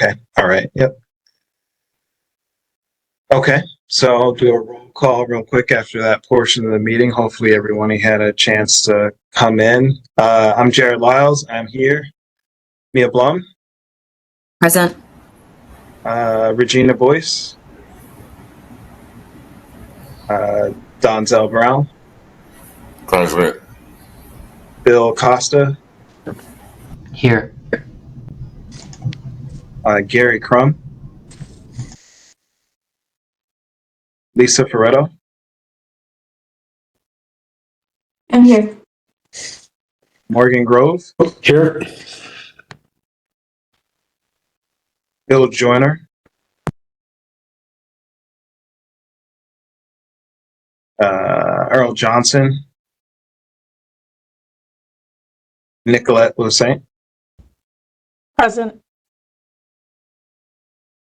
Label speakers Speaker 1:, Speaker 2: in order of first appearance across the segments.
Speaker 1: Okay. All right. Yep. Okay. So I'll do a roll call real quick after that portion of the meeting. Hopefully everyone had a chance to come in. I'm Jared Lyles. I'm here. Mia Blum.
Speaker 2: Present.
Speaker 1: Regina Boyce. Donzel Brown.
Speaker 3: Present.
Speaker 1: Bill Costa.
Speaker 4: Here.
Speaker 1: Gary Crum. Lisa Ferretto.
Speaker 2: I'm here.
Speaker 1: Morgan Grove.
Speaker 4: Here.
Speaker 1: Bill Joyner. Earl Johnson. Nicolette Lasaint.
Speaker 2: Present.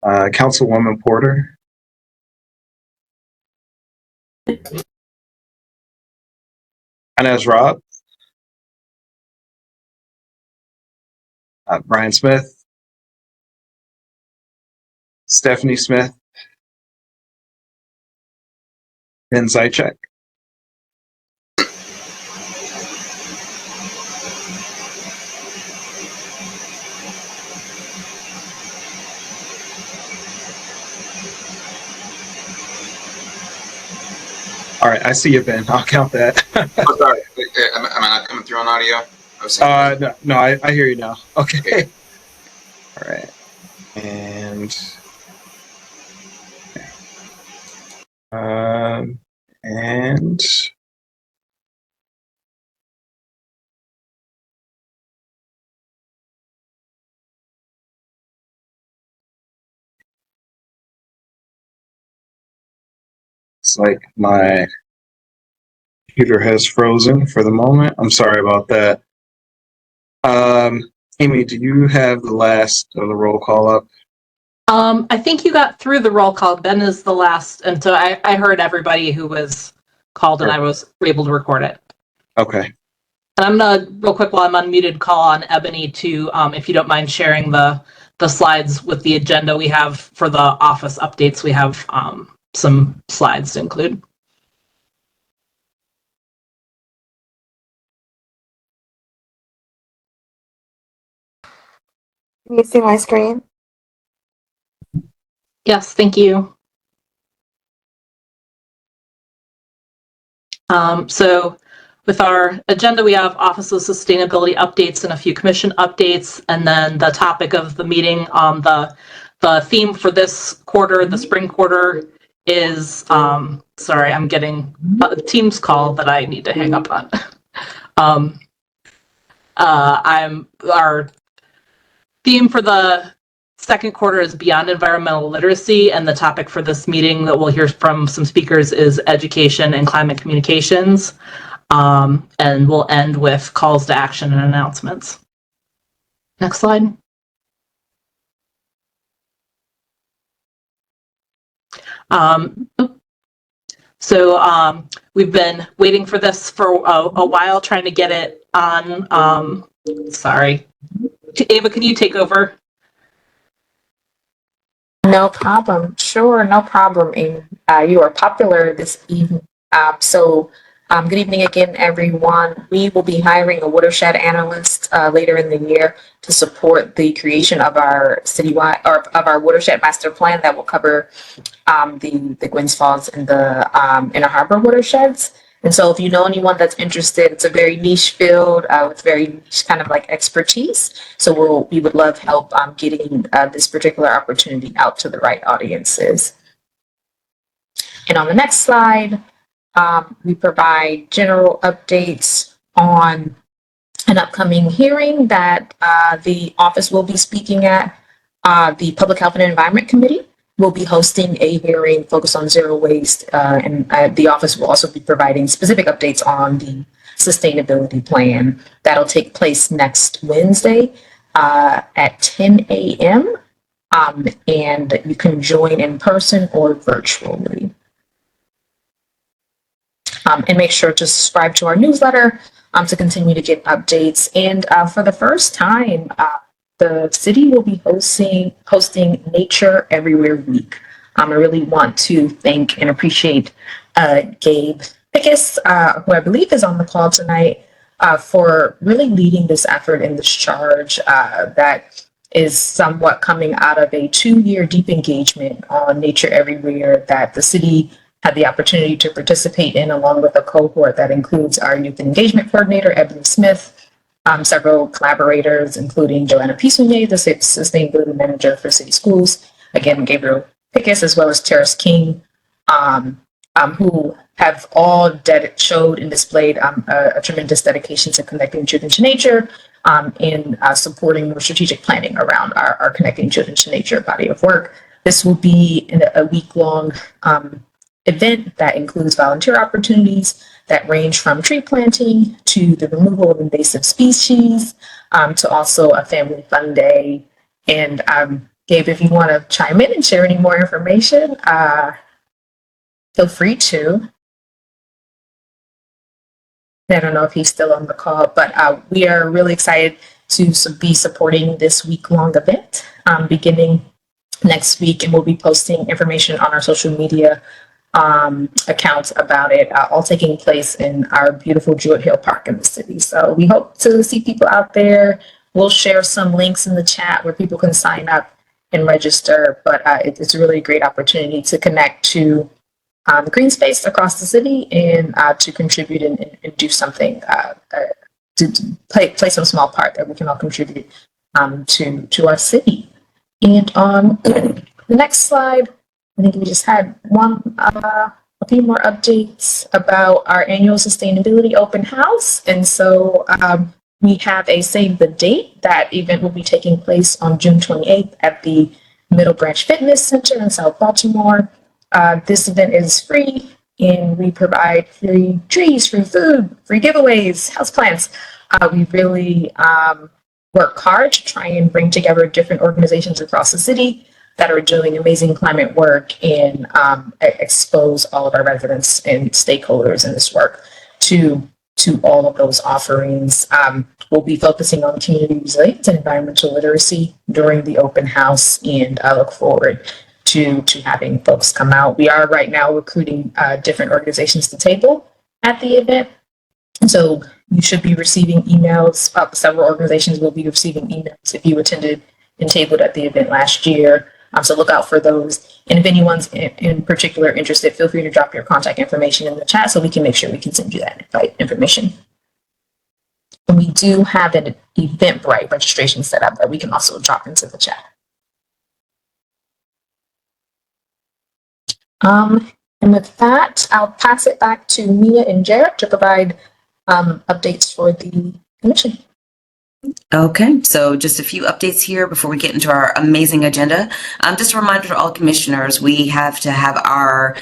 Speaker 1: Councilwoman Porter. Inez Robb. Brian Smith. Stephanie Smith. Ben Zaitchik. All right, I see you, Ben. I'll count that.
Speaker 3: Oh, sorry. Am I not coming through on audio? I was saying
Speaker 1: No, I hear you now. Okay. All right. And it's like my computer has frozen for the moment. I'm sorry about that. Amy, do you have the last of the roll call up?
Speaker 5: I think you got through the roll call. Ben is the last, and so I heard everybody who was called, and I was able to record it.
Speaker 1: Okay.
Speaker 5: And I'm gonna, real quick, while I'm unmuted, call on Ebony to, if you don't mind sharing the slides with the agenda we have for the office updates. We have some slides to include.
Speaker 6: Can you see my screen?
Speaker 5: Yes, thank you. So with our agenda, we have Office of Sustainability updates and a few commission updates, and then the topic of the meeting. The theme for this quarter, the spring quarter, is sorry, I'm getting a Teams call that I need to hang up on. Our theme for the second quarter is Beyond Environmental Literacy, and the topic for this meeting that we'll hear from some speakers is Education and Climate Communications. And we'll end with calls to action and announcements. Next slide. So we've been waiting for this for a while, trying to get it on. Sorry. Ava, can you take over?
Speaker 6: No problem. Sure, no problem. And you are popular this evening. Good evening again, everyone. We will be hiring a watershed analyst later in the year to support the creation of our citywide or of our watershed master plan that will cover the Gwynns Falls and the Inner Harbor watersheds. And so if you know anyone that's interested, it's a very niche field with very niche kind of like expertise. So we would love help getting this particular opportunity out to the right audiences. And on the next slide, we provide general updates on an upcoming hearing that the office will be speaking at. The Public Health and Environment Committee will be hosting a hearing focused on zero waste, and the office will also be providing specific updates on the sustainability plan. That'll take place next Wednesday at 10 a.m. And you can join in person or virtually. And make sure to subscribe to our newsletter to continue to get updates. And for the first time, the city will be hosting Nature Everywhere Week. I really want to thank and appreciate Gabe Pickus, who I believe is on the call tonight, for really leading this effort and this charge that is somewhat coming out of a 2-year deep engagement on Nature Everywhere that the city had the opportunity to participate in, along with a cohort that includes our youth engagement coordinator, Ebony Smith, several collaborators, including Joanna Pisunier, the sustainability manager for city schools, again, Gabriel Pickus, as well as Terrace King, who have all showed and displayed a tremendous dedication to connecting children to nature and supporting more strategic planning around our Connecting Children to Nature body of work. This will be a week-long event that includes volunteer opportunities that range from tree planting to the removal of invasive species to also a family fun day. And Gabe, if you want to chime in and share any more information, feel free to. I don't know if he's still on the call, but we are really excited to be supporting this week-long event beginning next week, and we'll be posting information on our social media accounts about it, all taking place in our beautiful Jewett Hill Park in the city. So we hope to see people out there. We'll share some links in the chat where people can sign up and register, but it's really a great opportunity to connect to green space across the city and to contribute and do something to play some small part that we can all contribute to our city. And on the next slide, I think we just had a few more updates about our annual sustainability open house. And so we have a save the date. That event will be taking place on June 28th at the Middle Branch Fitness Center in South Baltimore. This event is free, and we provide free trees, free food, free giveaways, houseplants. We really work hard to try and bring together different organizations across the city that are doing amazing climate work and expose all of our residents and stakeholders in this work to all of those offerings. We'll be focusing on community resilience and environmental literacy during the open house, and I look forward to having folks come out. We are right now recruiting different organizations to table at the event. So you should be receiving emails. Several organizations will be receiving emails if you attended and tabled at the event last year. So look out for those. And if anyone's in particular interested, feel free to drop your contact information in the chat so we can make sure we can send you that invite information. And we do have an Eventbrite registration set up that we can also drop into the chat. And with that, I'll pass it back to Mia and Jared to provide updates for the commission.
Speaker 7: Okay, so just a few updates here before we get into our amazing agenda. Just a reminder to all commissioners, we have to have our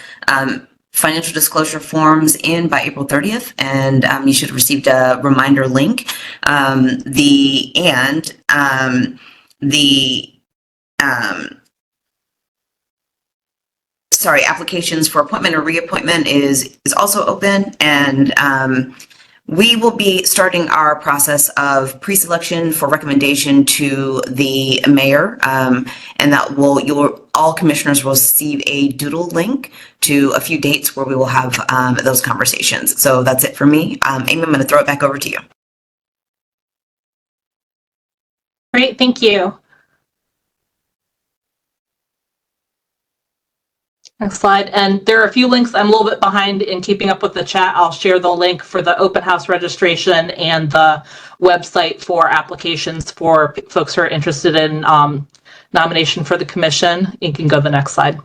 Speaker 7: financial disclosure forms in by April 30th, and you should have received a reminder link. Applications for appointment or reappointment is also open, and we will be starting our process of pre-selection for recommendation to the mayor, and that all commissioners will receive a doodle link to a few dates where we will have those conversations. So that's it for me. Amy, I'm going to throw it back over to you.
Speaker 5: Great, thank you. Next slide. And there are a few links. I'm a little bit behind in keeping up with the chat. I'll share the link for the open house registration and the website for applications for folks who are interested in nomination for the commission. You can go to the next slide.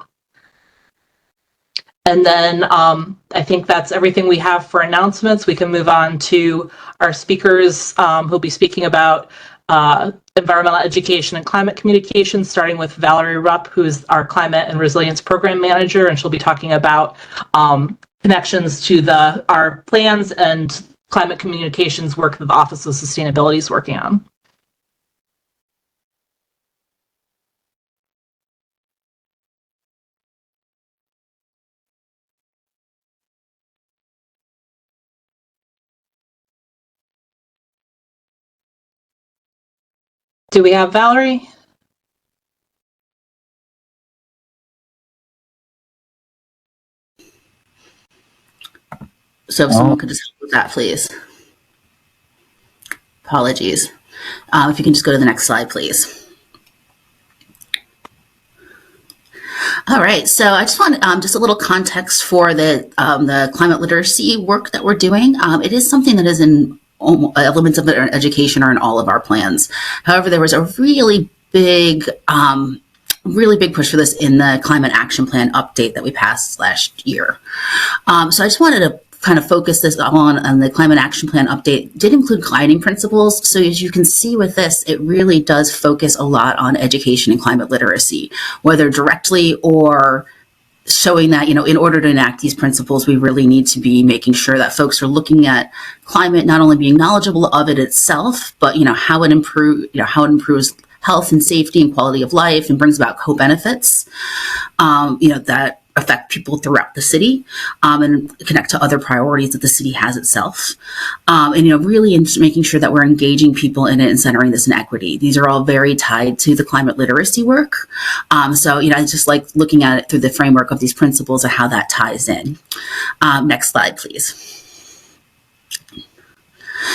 Speaker 5: And then I think that's everything we have for announcements. We can move on to our speakers who'll be speaking about environmental education and climate communication, starting with Valerie Rupp, who's our climate and resilience program manager, and she'll be talking about connections to our plans and climate communications work that the Office of Sustainability is working on. Do we have Valerie?
Speaker 8: So if someone could just help with that, please. Apologies. If you can just go to the next slide, please. All right, so I just want just a little context for the climate literacy work that we're doing. It is something that is in elements of education are in all of our plans. However, there was a really big push for this in the Climate Action Plan update that we passed last year. So I just wanted to kind of focus this on the Climate Action Plan update. Did include guiding principles. So as you can see with this, it really does focus a lot on education and climate literacy, whether directly or showing that, you know, in order to enact these principles, we really need to be making sure that folks are looking at climate, not only being knowledgeable of it itself, but, you know, how it improves health and safety and quality of life and brings about co-benefits, that affect people throughout the city, and connect to other priorities that the city has itself. Really in making sure that we're engaging people in it and centering this in equity. These are all very tied to the climate literacy work. I just like looking at it through the framework of these principles of how that ties in. Next slide, please.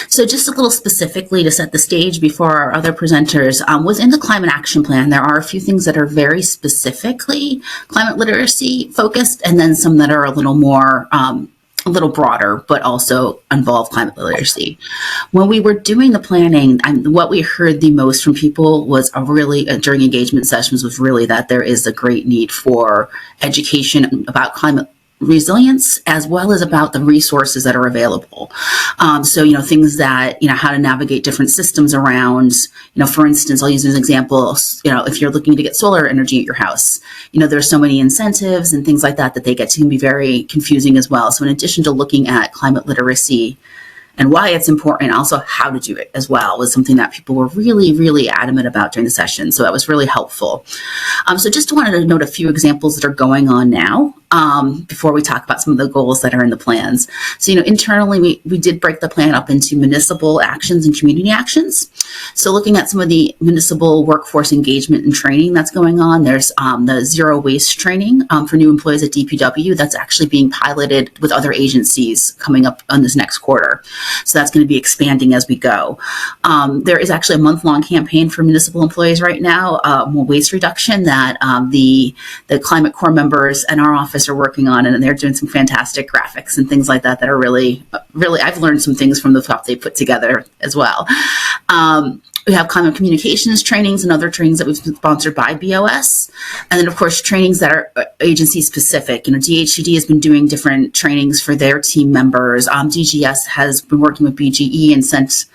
Speaker 8: So just a little specifically to set the stage before our other presenters, within the Climate Action Plan, there are a few things that are very specifically climate literacy focused, and then some that are a little more, a little broader, but also involve climate literacy. When we were doing the planning, what we heard the most from people was during engagement sessions was really that there is a great need for education about climate resilience, as well as about the resources that are available. Things that, how to navigate different systems around, for instance, I'll use as an example, if you're looking to get solar energy at your house, there's so many incentives and things like that they get to be very confusing as well. So in addition to looking at climate literacy and why it's important, also how to do it as well was something that people were really, really adamant about during the session. So that was really helpful. So just wanted to note a few examples that are going on now before we talk about some of the goals that are in the plans. So, internally, we did break the plan up into municipal actions and community actions. So looking at some of the municipal workforce engagement and training that's going on, there's the zero waste training for new employees at DPW that's actually being piloted with other agencies coming up on this next quarter. So that's going to be expanding as we go. There is actually a month-long campaign for municipal employees right now, waste reduction that the Climate Corps members and our office are working on, and they're doing some fantastic graphics and things like that are really, really, I've learned some things from the stuff they put together as well. We have climate communications trainings and other trainings that we've sponsored by BOS. And then, of course, trainings that are agency specific. DHCD has been doing different trainings for their team members. DGS has been working with BGE and sent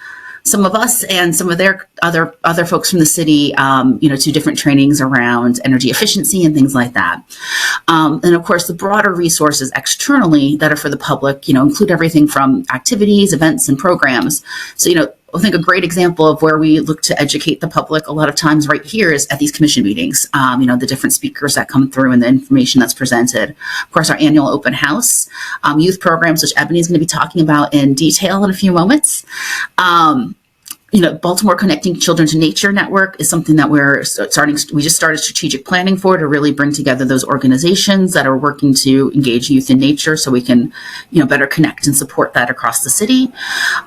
Speaker 8: some of us and some of their other folks from the city, to different trainings around energy efficiency and things like that. And of course, the broader resources externally that are for the public, include everything from activities, events, and programs. So, I think a great example of where we look to educate the public a lot of times right here is at these commission meetings, the different speakers that come through and the information that's presented. Of course, our annual open house, youth programs, which Ebony is going to be talking about in detail in a few moments. Baltimore Connecting Children to Nature Network is something that we just started strategic planning for to really bring together those organizations that are working to engage youth in nature so we can, better connect and support that across the city.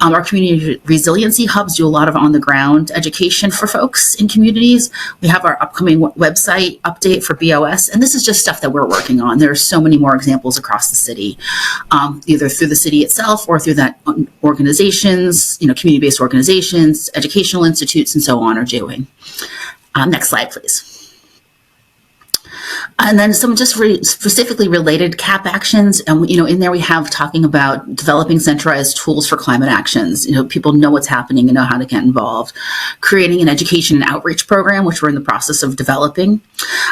Speaker 8: Our community resiliency hubs do a lot of on-the-ground education for folks in communities. We have our upcoming website update for BOS, and this is just stuff that we're working on. There are so many more examples across the city, either through the city itself or through that organizations, community-based organizations, educational institutes, and so on are doing. Next slide, please. And then some just specifically related CAP actions. And, in there we have talking about developing centralized tools for climate actions. People know what's happening and know how to get involved. Creating an education and outreach program, which we're in the process of developing.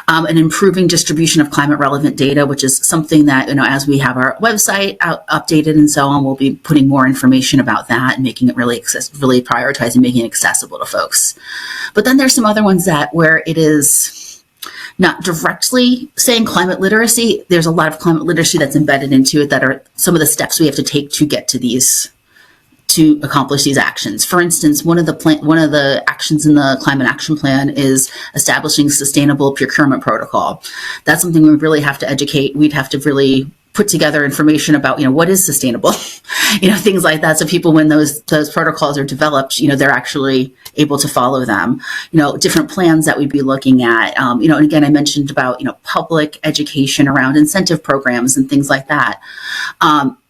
Speaker 8: And improving distribution of climate relevant data, which is something that, as we have our website updated and so on, we'll be putting more information about that and making it really prioritizing making it accessible to folks. But then there's some other ones where it is not directly saying climate literacy. There's a lot of climate literacy that's embedded into it that are some of the steps we have to take to get to to accomplish these actions. For instance, one of the actions in the climate action plan is establishing sustainable procurement protocol. That's something we really have to educate. We'd have to really put together information about, what is sustainable, things like that. So people, when those protocols are developed, they're actually able to follow them. Different plans that we'd be looking at. And again, I mentioned about, public education around incentive programs and things like that.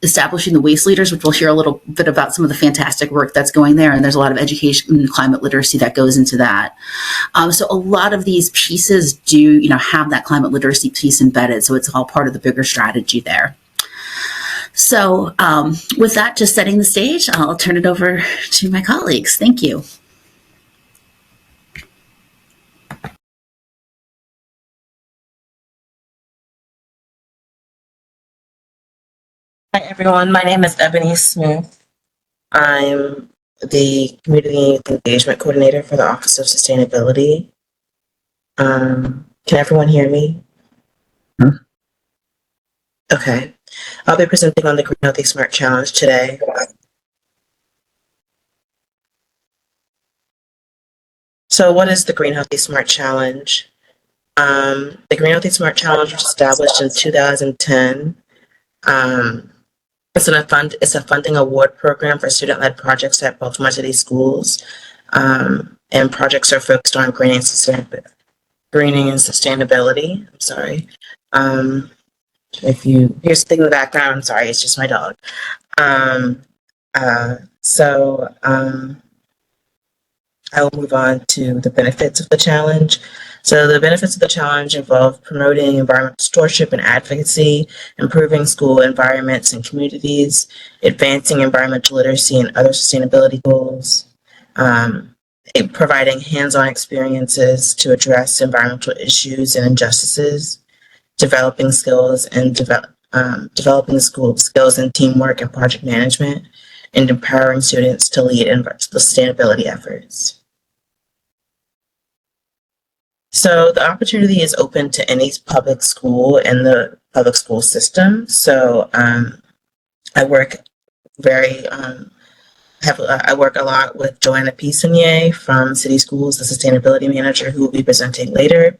Speaker 8: Establishing the waste leaders, which we'll hear a little bit about some of the fantastic work that's going there. And there's a lot of education and climate literacy that goes into that. So a lot of these pieces do, have that climate literacy piece embedded. So it's all part of the bigger strategy there. So with that, just setting the stage, I'll turn it over to my colleagues. Thank you.
Speaker 9: Hi, everyone. My name is Ebony Smith. I'm the Community Engagement Coordinator for the Office of Sustainability. Can everyone hear me? Okay. I'll be presenting on the Green Healthy Smart Challenge today. So what is the Green Healthy Smart Challenge? The Green Healthy Smart Challenge was established in 2010. It's a funding award program for student-led projects at Baltimore City Schools, and projects are focused on greening and sustainability. I'm sorry. Here's the thing in the background. I'm sorry, it's just my dog. I will move on to the benefits of the challenge. So the benefits of the challenge involve promoting environmental stewardship and advocacy, improving school environments and communities, advancing environmental literacy and other sustainability goals, providing hands-on experiences to address environmental issues and injustices, developing skills and developing school skills in teamwork and project management, and empowering students to lead in sustainability efforts. So the opportunity is open to any public school in the public school system. So I work I work a lot with Joanna Pisonier from City Schools, the sustainability manager, who will be presenting later.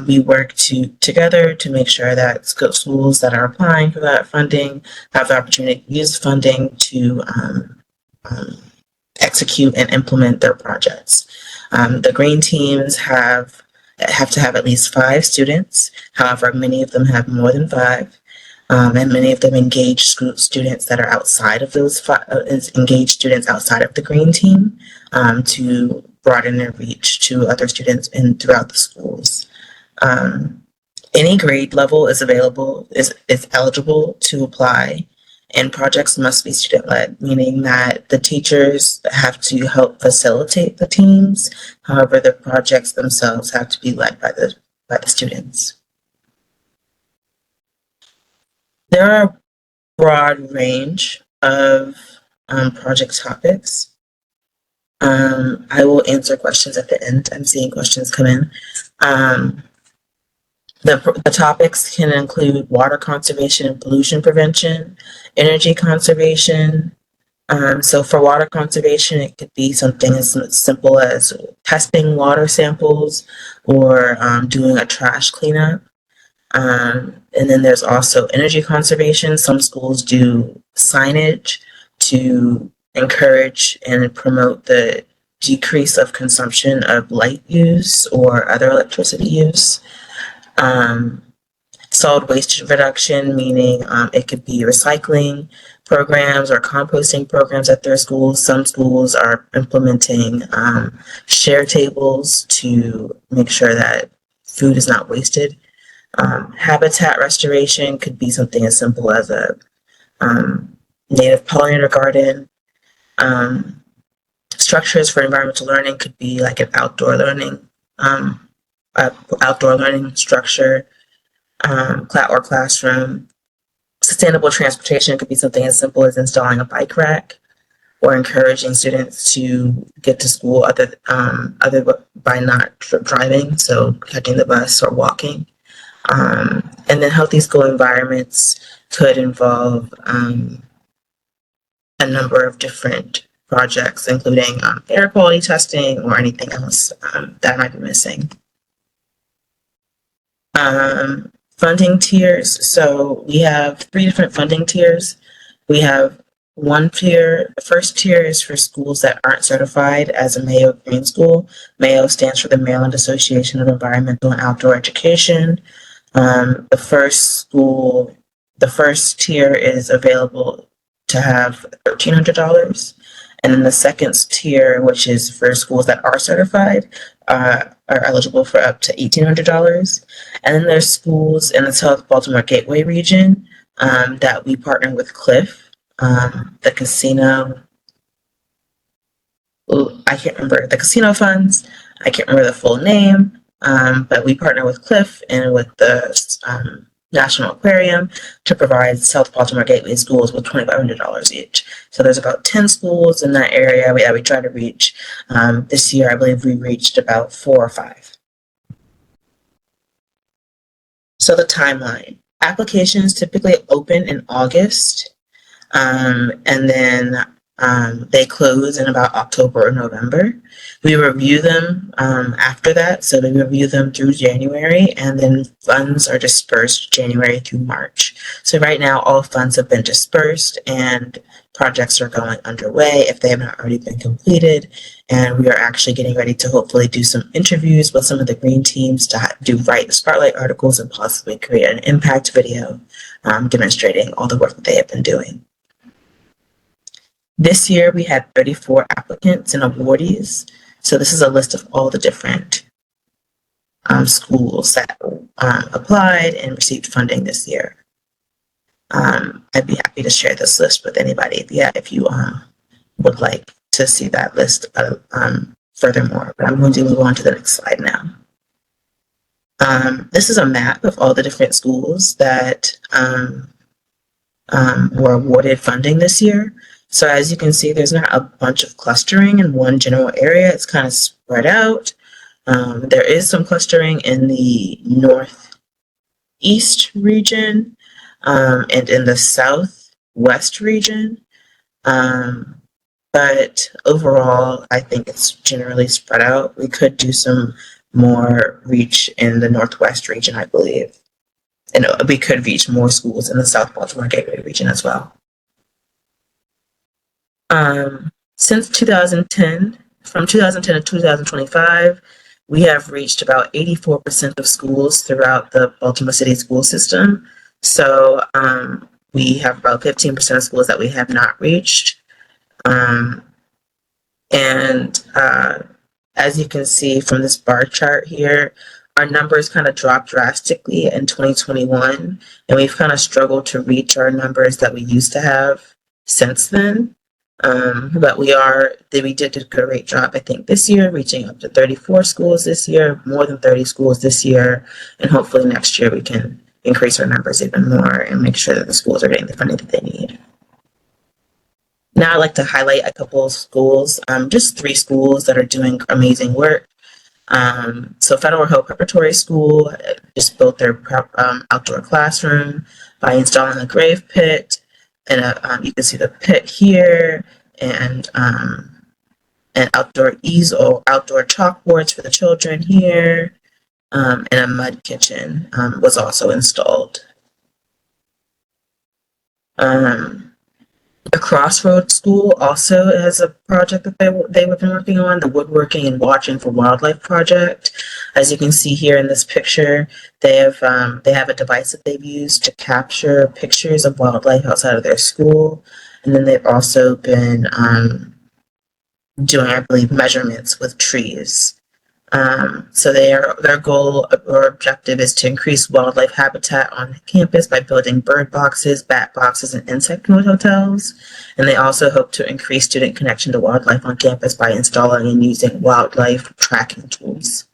Speaker 9: We work together to make sure that schools that are applying for that funding have the opportunity to use funding to execute and implement their projects. The green teams have to have at least 5 students. However, many of them have more than 5. And many of them engage students that are outside of those engage students outside of the green team to broaden their reach to other students throughout the schools. Any grade level is eligible to apply, and projects must be student-led, meaning that the teachers have to help facilitate the teams. However, the projects themselves have to be led by the students. There are a broad range of project topics. I will answer questions at the end. I'm seeing questions come in. The topics can include water conservation and pollution prevention, energy conservation. So for water conservation, it could be something as simple as testing water samples or doing a trash cleanup. And then there's also energy conservation. Some schools do signage to encourage and promote the decrease of consumption of light use or other electricity use. Solid waste reduction, meaning it could be recycling programs or composting programs at their schools. Some schools are implementing share tables to make sure that food is not wasted. Habitat restoration could be something as simple as a native pollinator garden. Structures for environmental learning could be like an outdoor learning structure or classroom. Sustainable transportation could be something as simple as installing a bike rack or encouraging students to get to school other by not driving, so catching the bus or walking. And then healthy school environments could involve a number of different projects, including air quality testing or anything else that I might be missing. Funding tiers. So we have 3 different funding tiers. We have one tier. The first tier is for schools that aren't certified as a Mayo Green School. Mayo stands for the Maryland Association of Environmental and Outdoor Education. The first tier is available to have $1,300. And then the second tier, which is for schools that are certified, are eligible for up to $1,800. And then there's schools in the South Baltimore Gateway region that we partner with Cliff, the casino. I can't remember the casino funds. I can't remember the full name, but we partner with Cliff and with the National Aquarium to provide South Baltimore Gateway schools with $2,500 each. So there's about 10 schools in that area that we try to reach. This year, I believe we reached about 4 or 5. So the timeline. Applications typically open in August, and then they close in about October or November. We review them after that, so we review them through January, and then funds are dispersed January through March. So right now, all funds have been dispersed, and projects are going underway if they have not already been completed. And we are actually getting ready to hopefully do some interviews with some of the green teams to write spotlight articles and possibly create an impact video demonstrating all the work that they have been doing. This year, we had 34 applicants and awardees. So this is a list of all the different schools that applied and received funding this year. I'd be happy to share this list with anybody, if you would like to see that list furthermore. But I'm going to move on to the next slide now. This is a map of all the different schools that were awarded funding this year. So as you can see, there's not a bunch of clustering in one general area. It's kind of spread out. There is some clustering in the northeast region and in the southwest region. But overall, I think it's generally spread out. We could do some more reach in the northwest region, I believe. And we could reach more schools in the South Baltimore Gateway region as well. Since 2010, from 2010 to 2025, we have reached about 84% of schools throughout the Baltimore City school system. So we have about 15% of schools that we have not reached. As you can see from this bar chart here, our numbers kind of dropped drastically in 2021, and we've kind of struggled to reach our numbers that we used to have since then. But we did a great job, I think, this year, reaching up to 34 schools this year, more than 30 schools this year, and hopefully next year we can increase our numbers even more and make sure that the schools are getting the funding that they need. Now I'd like to highlight a couple of schools, just 3 schools that are doing amazing work. So Federal Hill Preparatory School just built their outdoor classroom by installing a grave pit. And you can see the pit here, and an outdoor easel, outdoor chalkboards for the children here, and a mud kitchen was also installed. The Crossroads School also has a project that they've been working on, the Woodworking and Watching for Wildlife project. As you can see here in this picture, they have a device that they've used to capture pictures of wildlife outside of their school. And then they've also been doing, I believe, measurements with trees. So their goal or objective is to increase wildlife habitat on campus by building bird boxes, bat boxes, and insect hotels. And they also hope to increase student connection to wildlife on campus by installing and using wildlife tracking tools.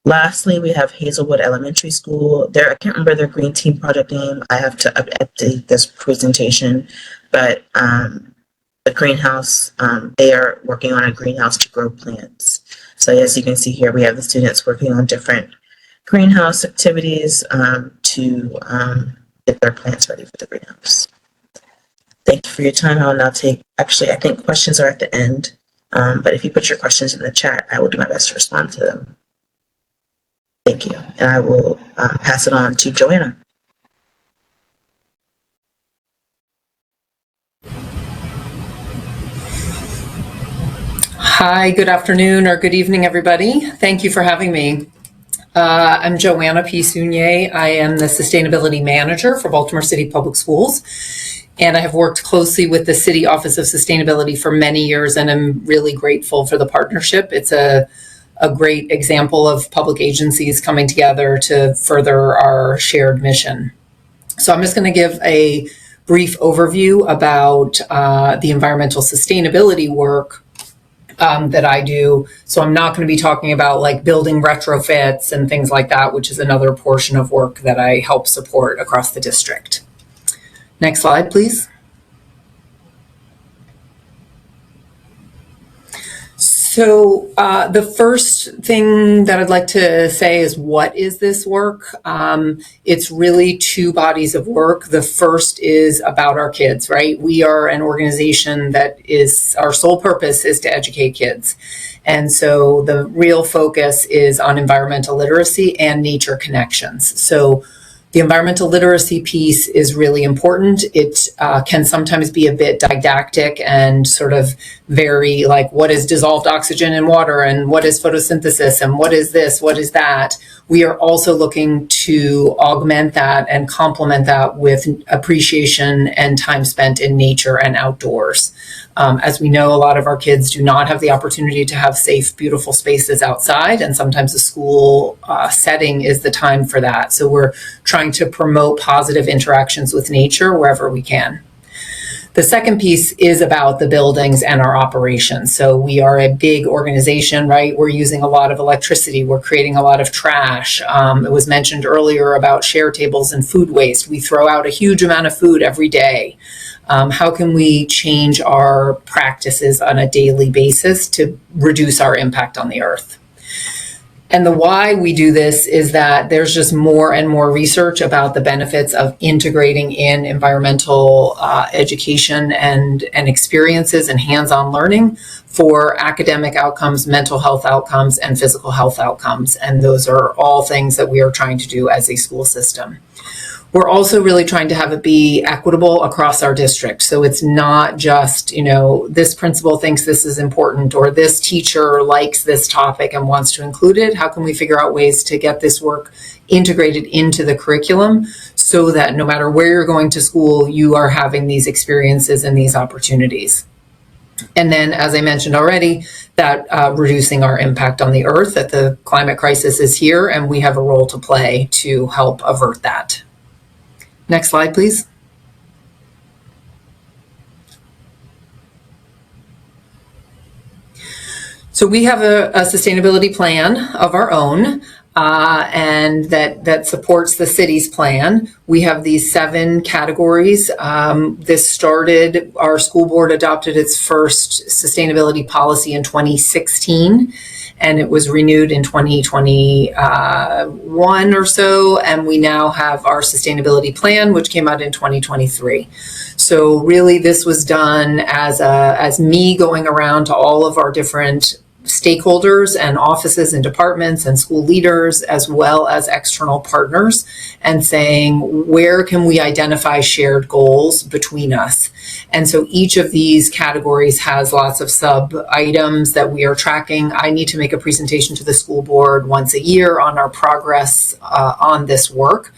Speaker 9: Lastly, we have Hazelwood Elementary School. I can't remember their green team project name. I have to update this presentation, but the greenhouse, they are working on a greenhouse to grow plants. So as you can see here, we have the students working on different greenhouse activities to get their plants ready for the greenhouse. Thank you for your time. I will now actually, I think questions are at the end. But if you put your questions in the chat, I will do my best to respond to them. Thank you. And I will pass it on to Joanna.
Speaker 10: Hi, good afternoon or good evening, everybody. Thank you for having me. I'm Joanna P. Sounier. I am the Sustainability Manager for Baltimore City Public Schools, and I have worked closely with the City Office of Sustainability for many years, and I'm really grateful for the partnership. It's a great example of public agencies coming together to further our shared mission. So I'm just going to give a brief overview about the environmental sustainability work that I do. So I'm not going to be talking about like building retrofits and things like that, which is another portion of work that I help support across the district. Next slide, please. So the first thing that I'd like to say is, what is this work? It's really two bodies of work. The first is about our kids, right? We are an organization that is, our sole purpose is to educate kids. And so the real focus is on environmental literacy and nature connections. So the environmental literacy piece is really important. It can sometimes be a bit didactic and sort of very like, what is dissolved oxygen in water and what is photosynthesis and what is this, what is that? We are also looking to augment that and complement that with appreciation and time spent in nature and outdoors. As we know, a lot of our kids do not have the opportunity to have safe, beautiful spaces outside, and sometimes the school setting is the time for that. So we're trying to promote positive interactions with nature wherever we can. The second piece is about the buildings and our operations. So we are a big organization, right? We're using a lot of electricity. We're creating a lot of trash. It was mentioned earlier about share tables and food waste. We throw out a huge amount of food every day. How can we change our practices on a daily basis to reduce our impact on the earth? And the why we do this is that there's just more and more research about the benefits of integrating in environmental education and experiences and hands-on learning for academic outcomes, mental health outcomes, and physical health outcomes. And those are all things that we are trying to do as a school system. We're also really trying to have it be equitable across our district. So it's not just, you know, this principal thinks this is important or this teacher likes this topic and wants to include it. How can we figure out ways to get this work integrated into the curriculum so that no matter where you're going to school, you are having these experiences and these opportunities? And then, as I mentioned already, that reducing our impact on the earth, that the climate crisis is here and we have a role to play to help avert that. Next slide, please. So we have a sustainability plan of our own, and that supports the city's plan. We have these 7 categories. This started, our school board adopted its first sustainability policy in 2016. And it was renewed in 2021 or so. And we now have our sustainability plan, which came out in 2023. So really this was done as me going around to all of our different stakeholders and offices and departments and school leaders, as well as external partners, and saying, where can we identify shared goals between us? And so each of these categories has lots of sub items that we are tracking. I need to make a presentation to the school board once a year on our progress on this work.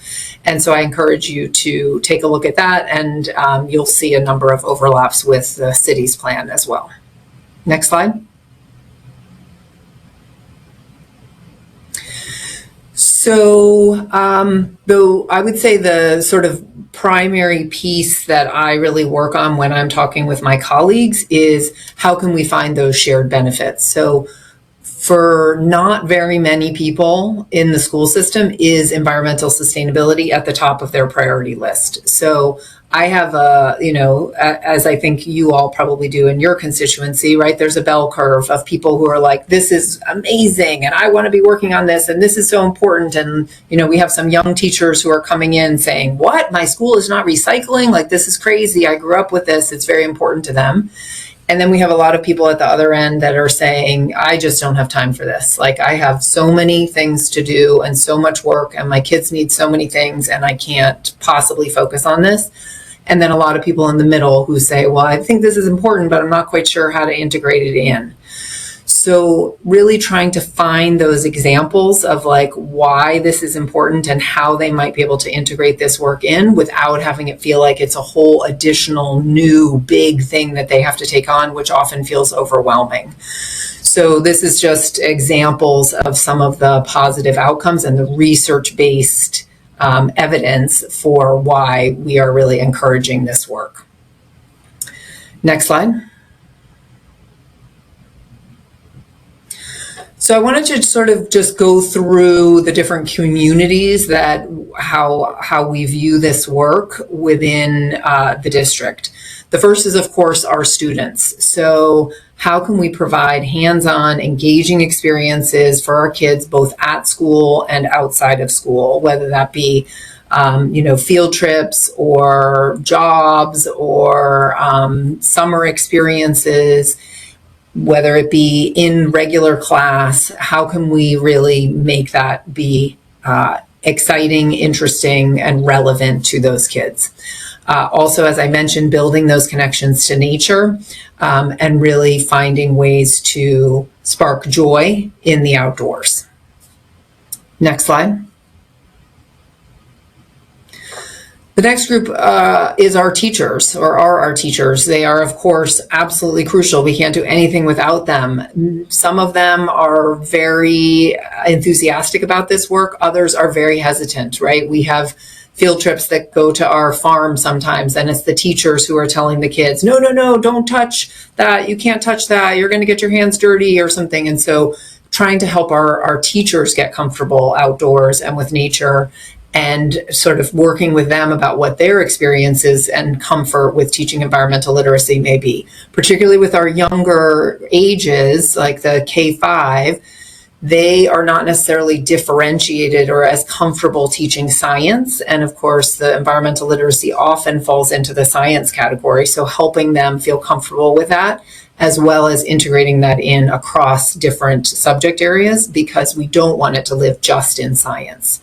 Speaker 10: And so I encourage you to take a look at that, and you'll see a number of overlaps with the city's plan as well. Next slide. So, though I would say the sort of primary piece that I really work on when I'm talking with my colleagues is how can we find those shared benefits? So for not very many people in the school system is environmental sustainability at the top of their priority list. So I have as I think you all probably do in your constituency, right? There's a bell curve of people who are like, this is amazing and I want to be working on this and this is so important. And, we have some young teachers who are coming in saying, what? My school is not recycling? Like, this is crazy. I grew up with this. It's very important to them. And then we have a lot of people at the other end that are saying, I just don't have time for this. Like, I have so many things to do and so much work and my kids need so many things and I can't possibly focus on this. And then a lot of people in the middle who say, well, I think this is important, but I'm not quite sure how to integrate it in. So really trying to find those examples of like why this is important and how they might be able to integrate this work in without having it feel like it's a whole additional new big thing that they have to take on, which often feels overwhelming. So this is just examples of some of the positive outcomes and the research-based evidence for why we are really encouraging this work. Next slide. So I wanted to sort of just go through the different communities that how we view this work within the district. The first is, of course, our students. So how can we provide hands-on, engaging experiences for our kids, both at school and outside of school, whether that be field trips or jobs or summer experiences, whether it be in regular class. How can we really make that be exciting, interesting, and relevant to those kids? Also, as I mentioned, building those connections to nature and really finding ways to spark joy in the outdoors. Next slide. The next group is our teachers, or are our teachers. They are, of course, absolutely crucial. We can't do anything without them. Some of them are very enthusiastic about this work. Others are very hesitant, right? We have field trips that go to our farm sometimes, and it's the teachers who are telling the kids, no, don't touch that. You can't touch that. You're going to get your hands dirty or something. And so trying to help our teachers get comfortable outdoors and with nature, and sort of working with them about what their experiences and comfort with teaching environmental literacy may be. Particularly with our younger ages, like the K-5, they are not necessarily differentiated or as comfortable teaching science. And of course, the environmental literacy often falls into the science category. So helping them feel comfortable with that, as well as integrating that in across different subject areas, because we don't want it to live just in science.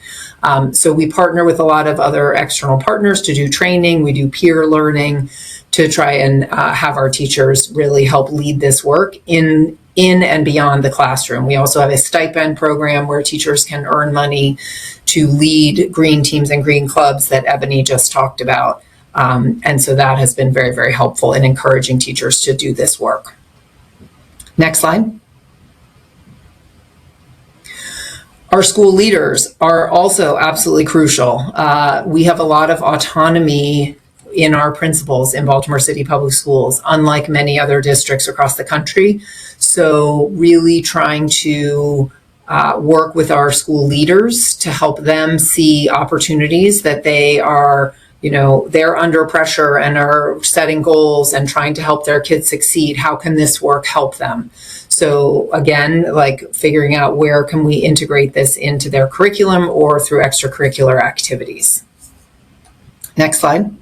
Speaker 10: So we partner with a lot of other external partners to do training. We do peer learning to try and have our teachers really help lead this work in and beyond the classroom. We also have a stipend program where teachers can earn money to lead green teams and green clubs that Ebony just talked about. And so that has been very, very helpful in encouraging teachers to do this work. Next slide. Our school leaders are also absolutely crucial. We have a lot of autonomy in our principals in Baltimore City Public Schools, unlike many other districts across the country. So really trying to work with our school leaders to help them see opportunities that they are, they're under pressure and are setting goals and trying to help their kids succeed. How can this work help them? So again, like figuring out where can we integrate this into their curriculum or through extracurricular activities. Next slide.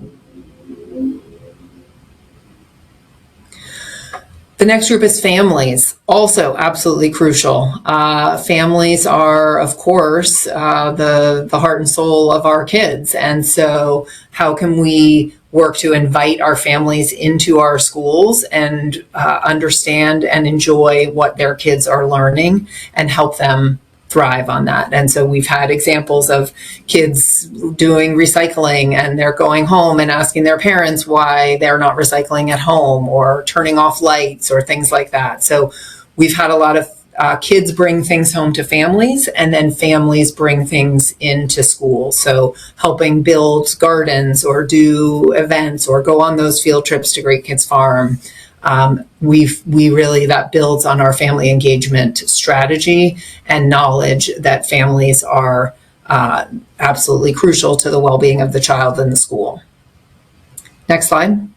Speaker 10: The next group is families, also absolutely crucial. Families are, of course, the heart and soul of our kids. And so how can we work to invite our families into our schools and understand and enjoy what their kids are learning and help them thrive on that? And so we've had examples of kids doing recycling and they're going home and asking their parents why they're not recycling at home, or turning off lights or things like that. So we've had a lot of kids bring things home to families, and then families bring things into school. So helping build gardens or do events or go on those field trips to Great Kids Farm. We really, that builds on our family engagement strategy and knowledge that families are absolutely crucial to the well-being of the child in the school. Next slide.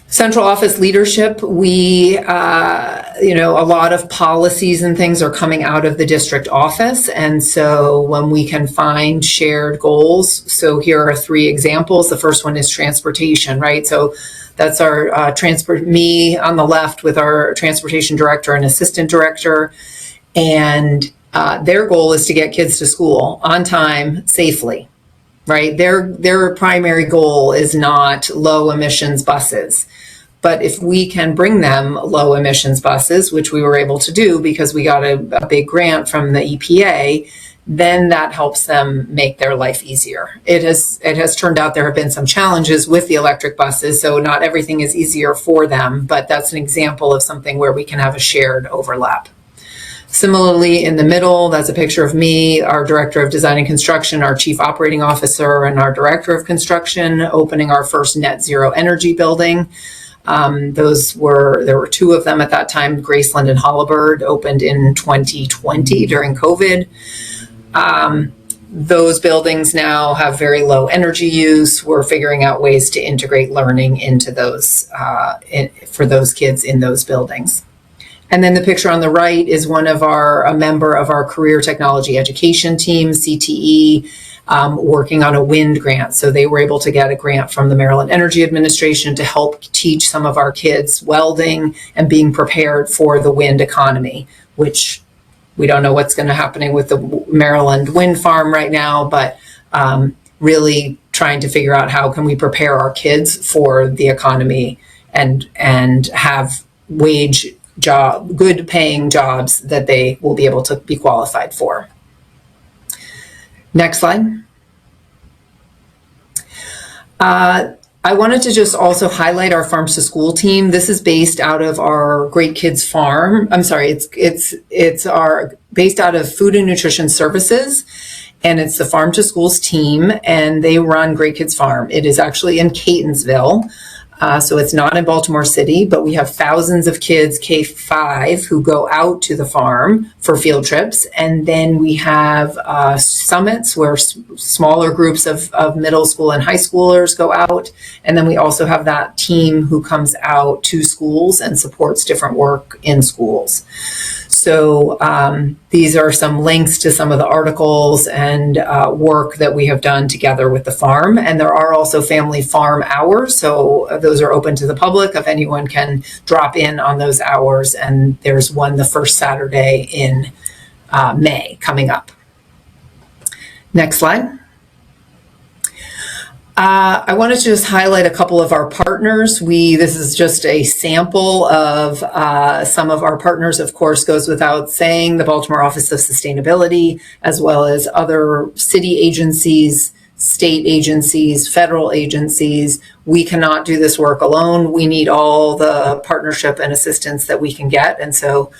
Speaker 10: Central office leadership, we, a lot of policies and things are coming out of the district office. And so when we can find shared goals, so here are 3 examples. The first one is transportation, right? So that's our me on the left with our transportation director and assistant director. And their goal is to get kids to school on time, safely, right? Their primary goal is not low emissions buses. But if we can bring them low emissions buses, which we were able to do because we got a big grant from the EPA, then that helps them make their life easier. It has turned out there have been some challenges with the electric buses, so not everything is easier for them, but that's an example of something where we can have a shared overlap. Similarly, in the middle, that's a picture of me, our director of design and construction, our chief operating officer, and our director of construction opening our first net zero energy building. There were 2 of them at that time. Graceland and Hollibird opened in 2020 during COVID. Those buildings now have very low energy use. We're figuring out ways to integrate learning into those for those kids in those buildings. And then the picture on the right is a member of our career technology education team, CTE, working on a wind grant. So they were able to get a grant from the Maryland Energy Administration to help teach some of our kids welding and being prepared for the wind economy, which we don't know what's going to happen with the Maryland wind farm right now, but really trying to figure out how can we prepare our kids for the economy and have good paying jobs that they will be able to be qualified for. Next slide. I wanted to just also highlight our Farms to School team. This is based out of our Great Kids Farm. I'm sorry, it's based out of Food and Nutrition Services, and it's the Farm to Schools team, and they run Great Kids Farm. It is actually in Catonsville. So it's not in Baltimore City, but we have thousands of kids, K-5, who go out to the farm for field trips. And then we have summits where smaller groups of middle school and high schoolers go out. And then we also have that team who comes out to schools and supports different work in schools. So these are some links to some of the articles and work that we have done together with the farm. And there are also family farm hours. So those are open to the public if anyone can drop in on those hours. And there's one the first Saturday in May coming up. Next slide. I wanted to just highlight a couple of our partners. This is just a sample of some of our partners. Of course, goes without saying, the Baltimore Office of Sustainability, as well as other city agencies, state agencies, federal agencies. We cannot do this work alone. We need all the partnership and assistance that we can get. And so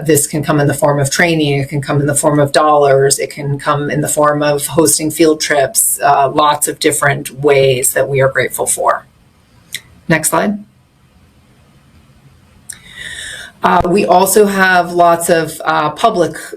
Speaker 10: this can come in the form of training, it can come in the form of dollars, it can come in the form of hosting field trips, lots of different ways that we are grateful for. Next slide. We also have lots of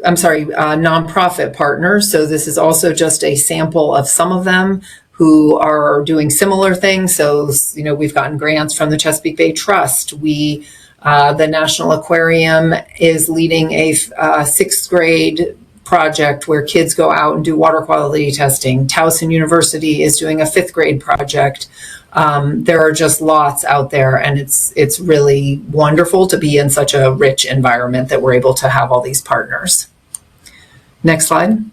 Speaker 10: nonprofit partners. So this is also just a sample of some of them who are doing similar things. So, we've gotten grants from the Chesapeake Bay Trust. The National Aquarium is leading a 6th grade project where kids go out and do water quality testing. Towson University is doing a 5th grade project. There are just lots out there, and it's really wonderful to be in such a rich environment that we're able to have all these partners. Next slide.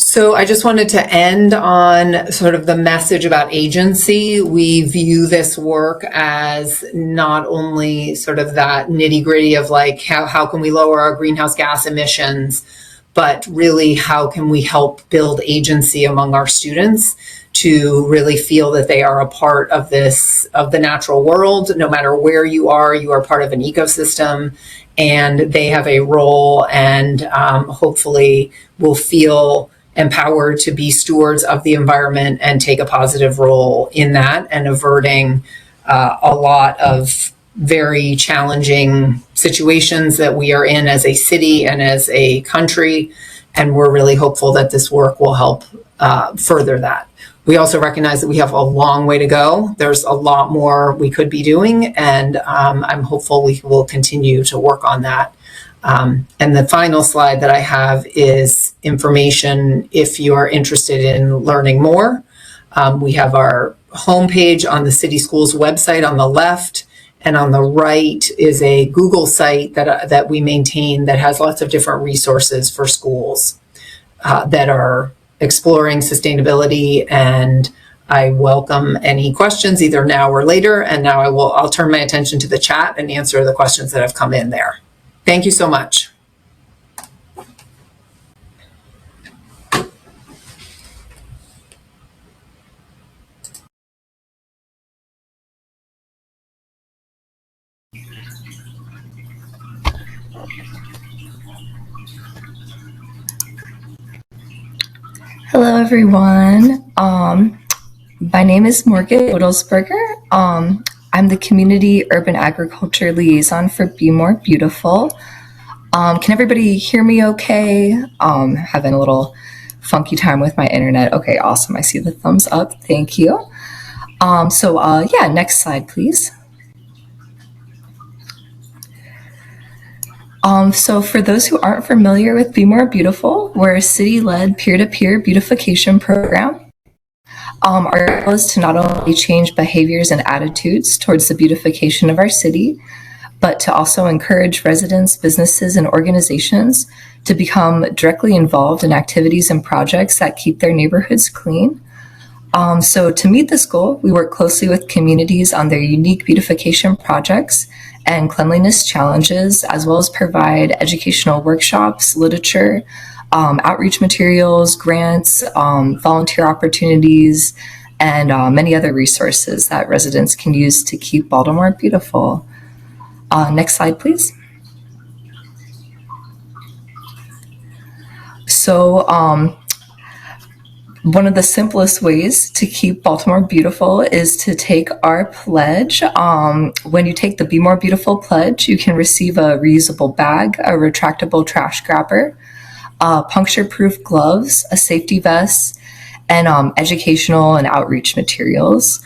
Speaker 10: So I just wanted to end on sort of the message about agency. We view this work as not only sort of that nitty gritty of like, how can we lower our greenhouse gas emissions, but really how can we help build agency among our students to really feel that they are a part of the natural world. No matter where you are part of an ecosystem, and they have a role, and hopefully will feel empowered to be stewards of the environment and take a positive role in that, and averting a lot of very challenging situations that we are in as a city and as a country, And we're really hopeful that this work will help further that. We also recognize that we have a long way to go. There's a lot more we could be doing, and I'm hopeful we will continue to work on that. And the final slide that I have is information if you are interested in learning more. We have our homepage on the City Schools website on the left, and on the right is a Google site that we maintain that has lots of different resources for schools that are exploring sustainability. And I welcome any questions either now or later. And now I'll turn my attention to the chat and answer the questions that have come in there. Thank you so much.
Speaker 11: Hello, everyone. My name is Morgan Odelsberger. I'm the Community Urban Agriculture Liaison for Be More Beautiful. Can everybody hear me okay? Having a little funky time with my internet. Okay, awesome. I see the thumbs up. Thank you. Yeah, next slide, please. So for those who aren't familiar with Be More Beautiful, we're a city-led peer-to-peer beautification program. Our goal is to not only change behaviors and attitudes towards the beautification of our city, but to also encourage residents, businesses, and organizations to become directly involved in activities and projects that keep their neighborhoods clean. So to meet this goal, we work closely with communities on their unique beautification projects and cleanliness challenges, as well as provide educational workshops, literature, outreach materials, grants, volunteer opportunities, and many other resources that residents can use to keep Baltimore beautiful. Next slide, please. So one of the simplest ways to keep Baltimore beautiful is to take our pledge. When you take the Be More Beautiful pledge, you can receive a reusable bag, a retractable trash grabber, puncture-proof gloves, a safety vest, and educational and outreach materials.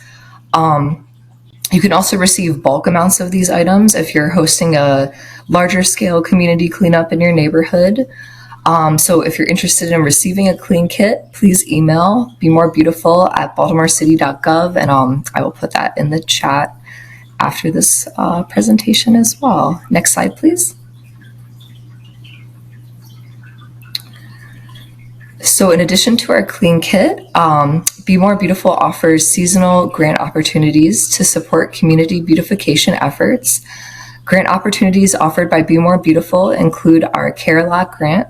Speaker 11: You can also receive bulk amounts of these items if you're hosting a larger scale community cleanup in your neighborhood. So if you're interested in receiving a clean kit, please email bemorebeautiful@baltimorecity.gov, and I will put that in the chat after this presentation as well. Next slide, please. So in addition to our clean kit, Be More Beautiful offers seasonal grant opportunities to support community beautification efforts. Grant opportunities offered by Be More Beautiful include our Care Lot grant,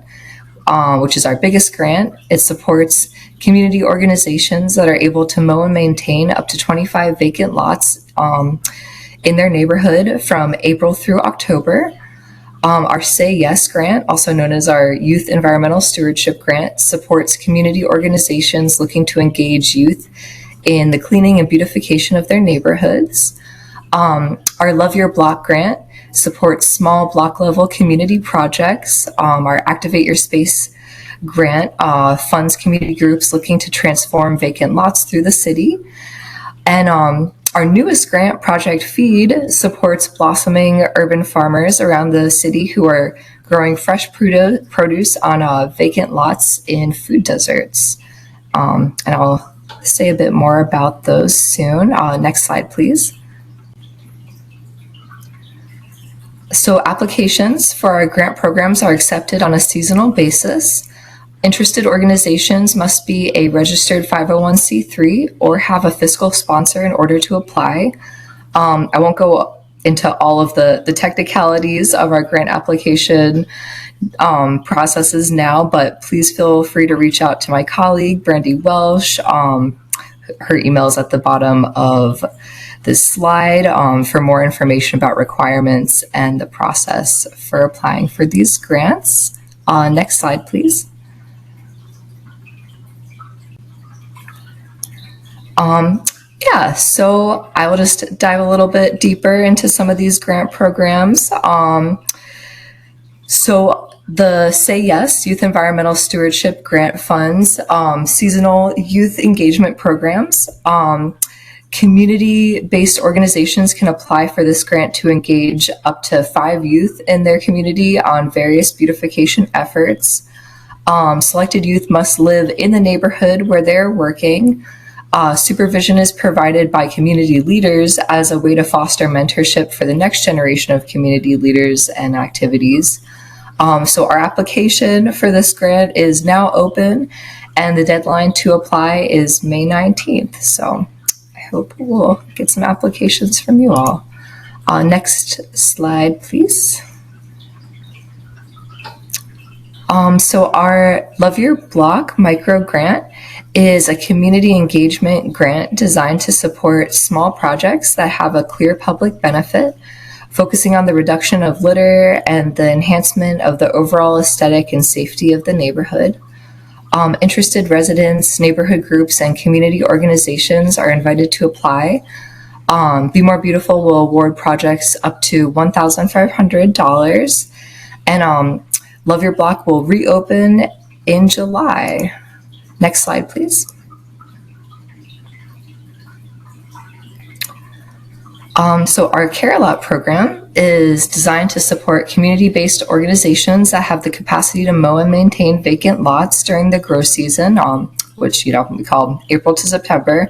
Speaker 11: which is our biggest grant. It supports community organizations that are able to mow and maintain up to 25 vacant lots in their neighborhood from April through October. Our Say Yes grant, also known as our Youth Environmental Stewardship grant, supports community organizations looking to engage youth in the cleaning and beautification of their neighborhoods. Our Love Your Block grant supports small block level community projects. Our Activate Your Space grant funds community groups looking to transform vacant lots through the city. And our newest grant, Project Feed, supports blossoming urban farmers around the city who are growing fresh produce on vacant lots in food deserts. And I'll say a bit more about those soon. Next slide, please. So applications for our grant programs are accepted on a seasonal basis. Interested organizations must be a registered 501c3 or have a fiscal sponsor in order to apply. I won't go into all of the technicalities of our grant application processes now, but please feel free to reach out to my colleague, Brandy Welsh. Her email is at the bottom of this slide for more information about requirements and the process for applying for these grants. Next slide, please. Yeah, so I will just dive a little bit deeper into some of these grant programs. So the Say Yes Youth Environmental Stewardship Grant Funds, seasonal youth engagement programs. Community-based organizations can apply for this grant to engage up to 5 youth in their community on various beautification efforts. Selected youth must live in the neighborhood where they're working. Supervision is provided by community leaders as a way to foster mentorship for the next generation of community leaders and activities. So our application for this grant is now open, and the deadline to apply is May 19th. So I hope we'll get some applications from you all. Next slide, please. So our Love Your Block micro grant is a community engagement grant designed to support small projects that have a clear public benefit, focusing on the reduction of litter and the enhancement of the overall aesthetic and safety of the neighborhood. Interested residents, neighborhood groups, and community organizations are invited to apply. Be More Beautiful will award projects up to $1,500, and Love Your Block will reopen in July. Next slide, please. So our Care a Lot program is designed to support community-based organizations that have the capacity to mow and maintain vacant lots during the grow season, which we call April to September.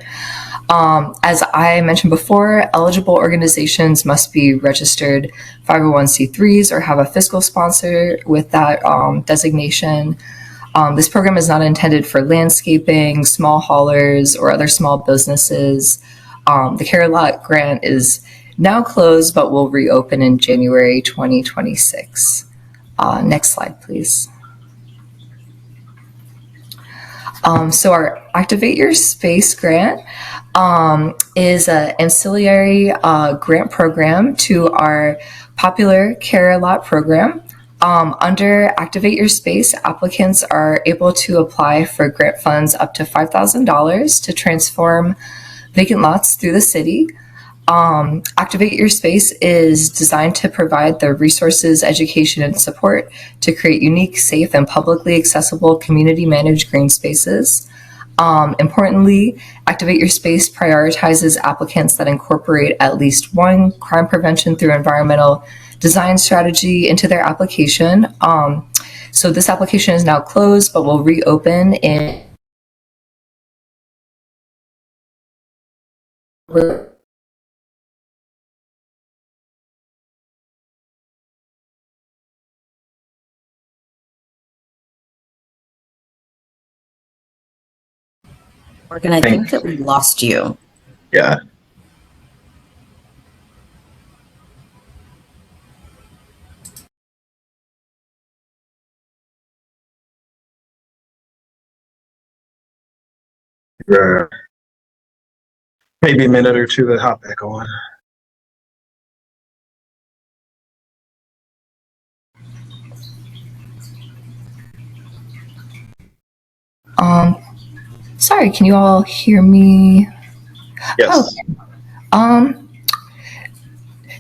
Speaker 11: As I mentioned before, eligible organizations must be registered 501c3s or have a fiscal sponsor with that designation. This program is not intended for landscaping, small haulers, or other small businesses. The Care a Lot grant is now closed, but will reopen in January 2026. Next slide, please. So our Activate Your Space grant is an ancillary grant program to our popular Care a Lot program. Under Activate Your Space, applicants are able to apply for grant funds up to $5,000 to transform vacant lots through the city. Activate Your Space is designed to provide the resources, education, and support to create unique, safe, and publicly accessible community-managed green spaces. Importantly, Activate Your Space prioritizes applicants that incorporate at least one crime prevention through environmental design strategy into their application. So this application is now closed, but will reopen in
Speaker 7: Morgan, I think that we lost you.
Speaker 1: Yeah. Maybe a minute or two to hop back on.
Speaker 11: Sorry, can you all hear me?
Speaker 1: Yes.
Speaker 11: Oh,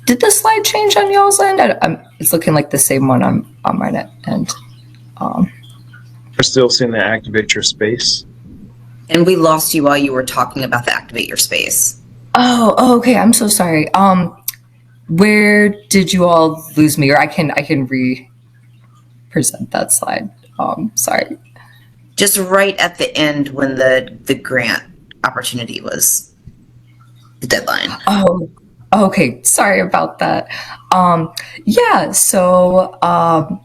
Speaker 11: did the slide change on y'all's end? It's looking like the same one on my end.
Speaker 1: We're still seeing the Activate Your Space.
Speaker 7: And we lost you while you were talking about the Activate Your Space.
Speaker 11: Oh, okay. I'm so sorry. Where did you all lose me? Or I can re-present that slide. Sorry.
Speaker 7: Just right at the end when the grant opportunity was the deadline.
Speaker 11: Oh, okay. Sorry about that. Yeah, so our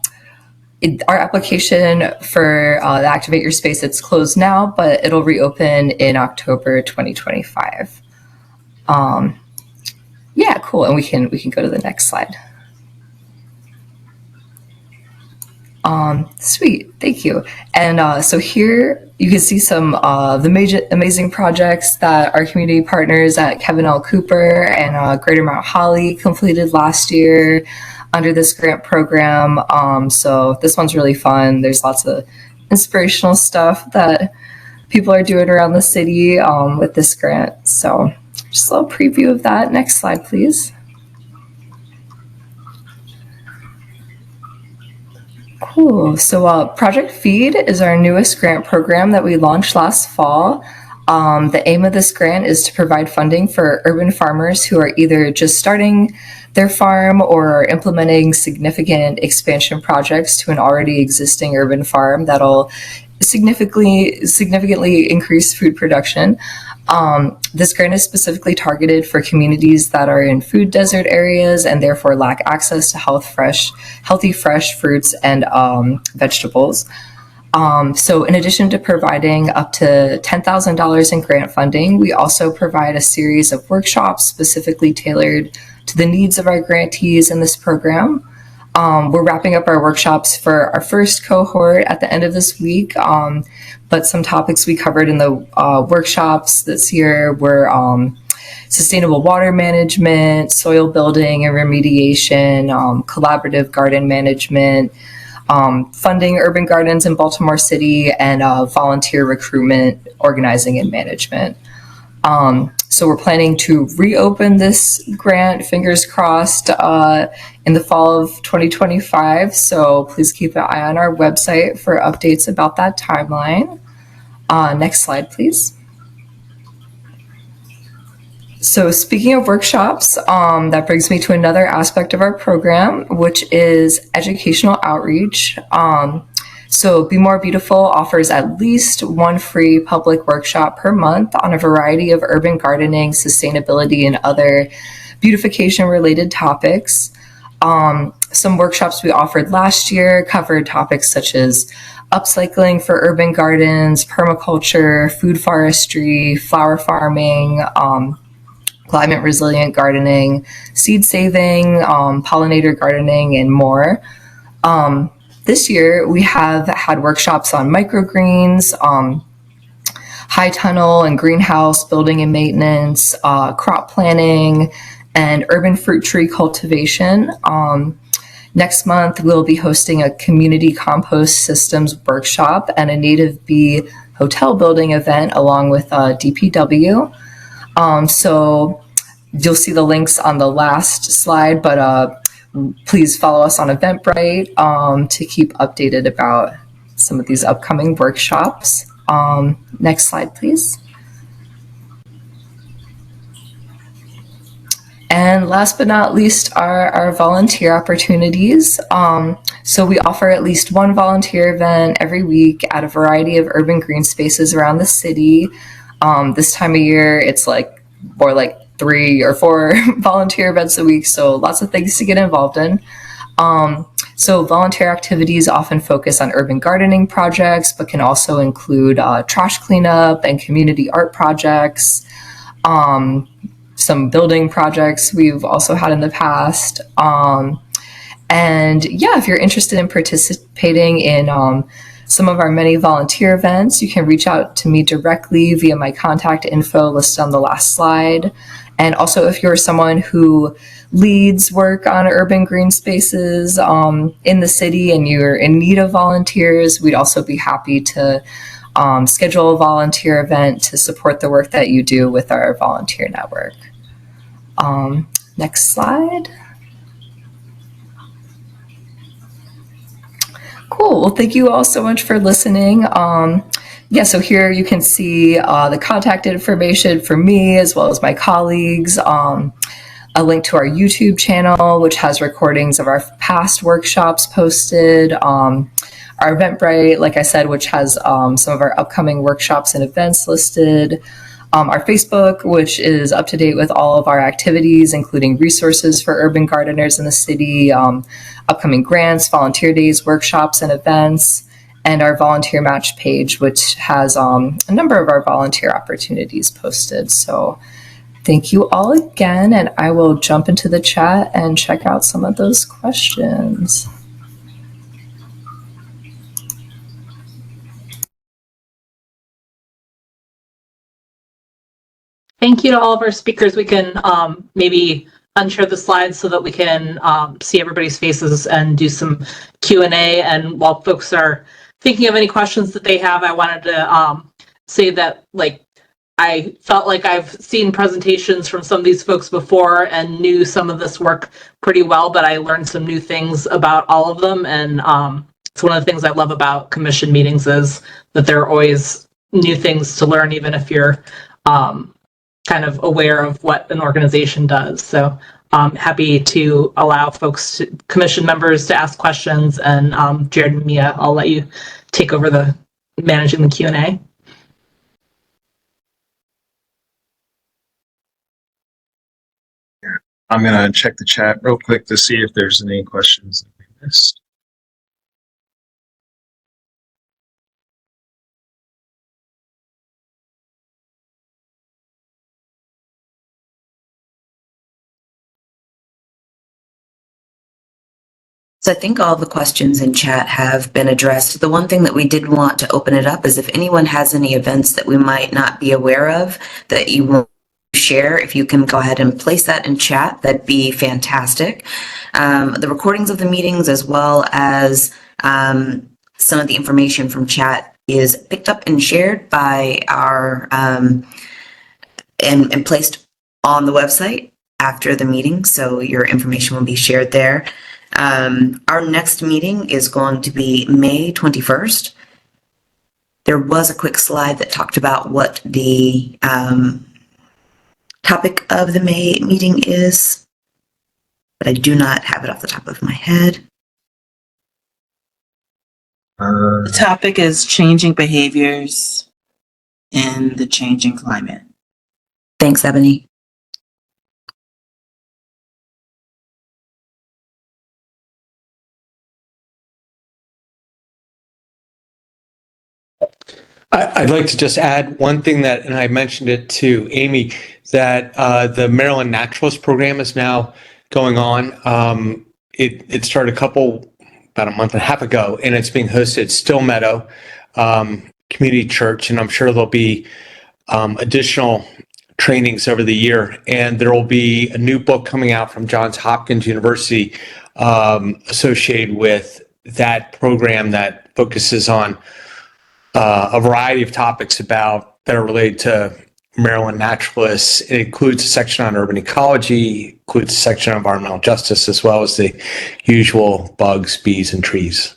Speaker 11: application for the Activate Your Space, it's closed now, but it'll reopen in October 2025. Yeah, cool. And we can go to the next slide. Sweet, thank you. And so here you can see some of the amazing projects that our community partners at Kevin L. Cooper and Greater Mount Holly completed last year under this grant program. So this one's really fun. There's lots of inspirational stuff that people are doing around the city with this grant. So just a little preview of that. Next slide, please. Cool. So Project Feed is our newest grant program that we launched last fall. The aim of this grant is to provide funding for urban farmers who are either just starting their farm or are implementing significant expansion projects to an already existing urban farm that'll significantly increase food production. This grant is specifically targeted for communities that are in food desert areas and therefore lack access to healthy fresh fruits and vegetables. So in addition to providing up to $10,000 in grant funding, we also provide a series of workshops specifically tailored to the needs of our grantees in this program. We're wrapping up our workshops for our first cohort at the end of this week, but some topics we covered in the workshops this year were sustainable water management, soil building and remediation, collaborative garden management, funding urban gardens in Baltimore City, and volunteer recruitment, organizing, and management. So we're planning to reopen this grant, fingers crossed, in the fall of 2025. So please keep an eye on our website for updates about that timeline. Next slide, please. So speaking of workshops, that brings me to another aspect of our program, which is educational outreach. So Be More Beautiful offers at least one free public workshop per month on a variety of urban gardening, sustainability, and other beautification-related topics. Some workshops we offered last year covered topics such as upcycling for urban gardens, permaculture, food forestry, flower farming, climate resilient gardening, seed saving, pollinator gardening, and more. This year, we have had workshops on microgreens, high tunnel and greenhouse building and maintenance, crop planning, and urban fruit tree cultivation. Next month, we'll be hosting a community compost systems workshop and a native bee hotel building event along with DPW. So you'll see the links on the last slide, but please follow us on Eventbrite to keep updated about some of these upcoming workshops. Next slide, please. And last but not least are our volunteer opportunities. So we offer at least one volunteer event every week at a variety of urban green spaces around the city. This time of year, it's more like 3 or 4 volunteer events a week, so lots of things to get involved in. So volunteer activities often focus on urban gardening projects, but can also include trash cleanup and community art projects, some building projects we've also had in the past. And yeah, if you're interested in participating in some of our many volunteer events, you can reach out to me directly via my contact info listed on the last slide. And also, if you're someone who leads work on urban green spaces in the city and you're in need of volunteers, we'd also be happy to schedule a volunteer event to support the work that you do with our volunteer network. Next slide. Cool. Well, thank you all so much for listening. Yeah, so here you can see the contact information for me as well as my colleagues, a link to our YouTube channel, which has recordings of our past workshops posted, our Eventbrite, like I said, which has some of our upcoming workshops and events listed, our Facebook, which is up to date with all of our activities, including resources for urban gardeners in the city, upcoming grants, volunteer days, workshops, and events, and our volunteer match page, which has a number of our volunteer opportunities posted. So thank you all again, and I will jump into the chat and check out some of those questions.
Speaker 5: Thank you to all of our speakers. We can maybe unshare the slides so that we can see everybody's faces and do some Q&A. And while folks are thinking of any questions that they have, I wanted to say that I felt like I've seen presentations from some of these folks before and knew some of this work pretty well, but I learned some new things about all of them. And it's one of the things I love about commission meetings is that there are always new things to learn, even if you're kind of aware of what an organization does. So I'm happy to allow commission members to ask questions, and Jared and Mia, I'll let you take over the managing the Q&A.
Speaker 1: I'm gonna check the chat real quick to see if there's any questions that we missed.
Speaker 7: So I think all the questions in chat have been addressed. The one thing that we did want to open it up is if anyone has any events that we might not be aware of that you want to share, if you can go ahead and place that in chat, that'd be fantastic. The recordings of the meetings, as well as some of the information from chat, is picked up and shared by our and placed on the website after the meeting, so your information will be shared there. Our next meeting is going to be May 21st. There was a quick slide that talked about what the topic of the May meeting is, but I do not have it off the top of my head.
Speaker 12: The topic is changing behaviors in the changing climate.
Speaker 7: Thanks, Ebony.
Speaker 13: I'd like to just add one thing that, and I mentioned it to Amy, that the Maryland Naturalist Program is now going on. It started about a month and a half ago, and it's being hosted at Still Meadow Community Church, and I'm sure there'll be additional trainings over the year. And there will be a new book coming out from Johns Hopkins University associated with that program that focuses on a variety of topics that are related to Maryland naturalists. It includes a section on urban ecology, includes a section on environmental justice, as well as the usual bugs, bees, and trees.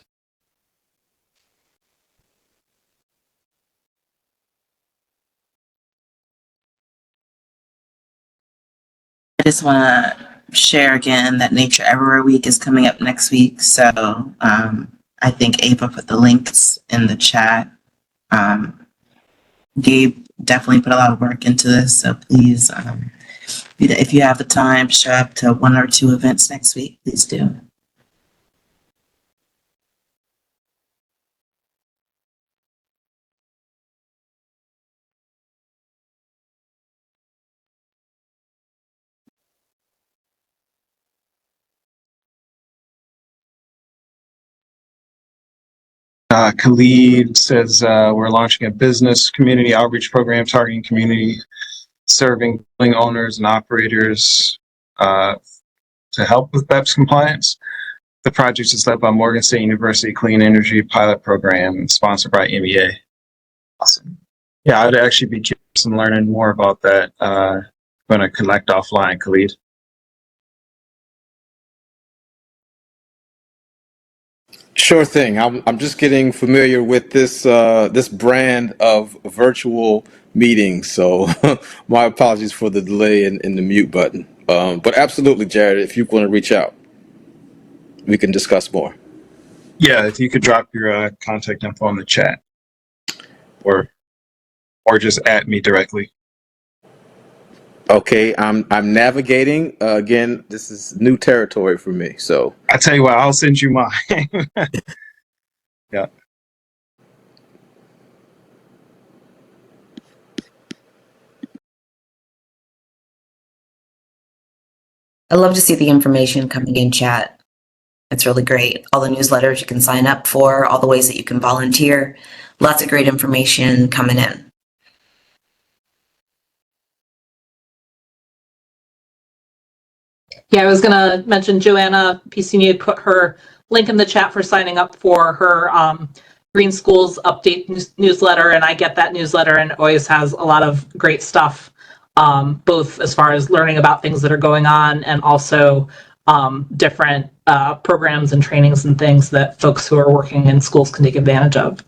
Speaker 12: I just want to share again that Nature Everywhere Week is coming up next week. So I think Ava put the links in the chat. Gabe definitely put a lot of work into this, so please, if you have the time, show up to 1 or 2 events next week. Please do.
Speaker 1: Khalid says we're launching a business community outreach program targeting community serving building owners and operators to help with BEPS compliance. The project is led by Morgan State University Clean Energy Pilot Program and sponsored by MEA. Awesome. Yeah, I'd actually be curious in learning more about that. I'm going to connect offline, Khalid.
Speaker 14: Sure thing. I'm just getting familiar with this this brand of virtual meetings, so my apologies for the delay in the mute button. But absolutely, Jared, if you want to reach out, we can discuss more.
Speaker 1: Yeah, if you could drop your contact info in the chat, or just at me directly.
Speaker 14: Okay, I'm navigating. Again, this is new territory for me, so
Speaker 1: I tell you what, I'll send you mine. Yeah.
Speaker 7: I love to see the information coming in chat. It's really great. All the newsletters you can sign up for, all the ways that you can volunteer. Lots of great information coming in.
Speaker 5: Yeah, I was going to mention Joanna PCNU put her link in the chat for signing up for her Green Schools Update newsletter, and I get that newsletter, and it always has a lot of great stuff, both as far as learning about things that are going on and also different programs and trainings and things that folks who are working in schools can take advantage of.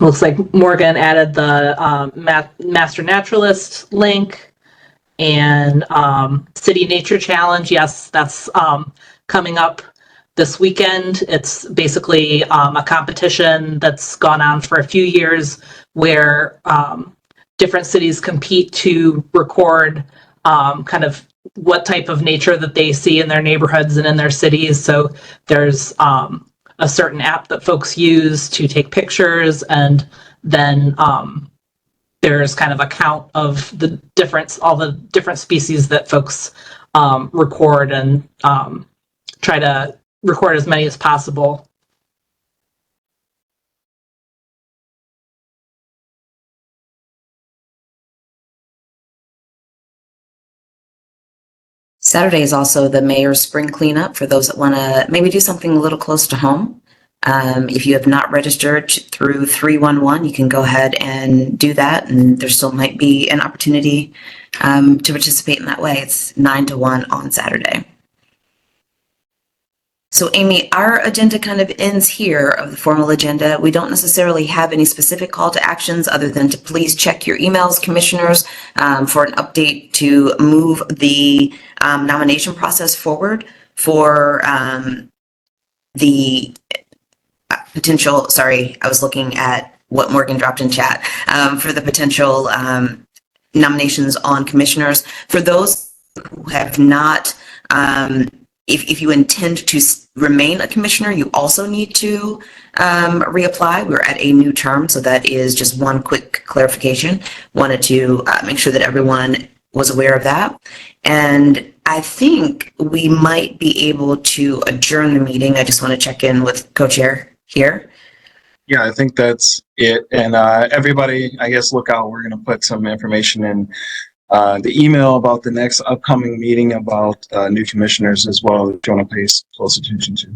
Speaker 5: Looks like Morgan added the Master Naturalist link and City Nature Challenge. Yes, that's coming up this weekend. It's basically a competition that's gone on for a few years where different cities compete to record kind of what type of nature that they see in their neighborhoods and in their cities. So there's a certain app that folks use to take pictures, and then there's kind of a count of all the different species that folks record, and try to record as many as possible.
Speaker 7: Saturday is also the mayor's spring cleanup for those that want to maybe do something a little close to home. If you have not registered through 311, you can go ahead and do that, and there still might be an opportunity to participate in that way. It's 9 to 1 on Saturday. So Amy, our agenda kind of ends here of the formal agenda. We don't necessarily have any specific call to actions other than to please check your emails, commissioners, for an update to move the nomination process forward for the potential, sorry, I was looking at what Morgan dropped in chat, for the potential nominations on commissioners. For those who have not, if you intend to remain a commissioner, you also need to reapply. We're at a new term, so that is just one quick clarification. Wanted to make sure that everyone was aware of that. And I think we might be able to adjourn the meeting. I just want to check in with co-chair here.
Speaker 1: Yeah, I think that's it. And everybody, I guess, look out. We're going to put some information in the email about the next upcoming meeting about new commissioners as well, that you want to pay close attention to.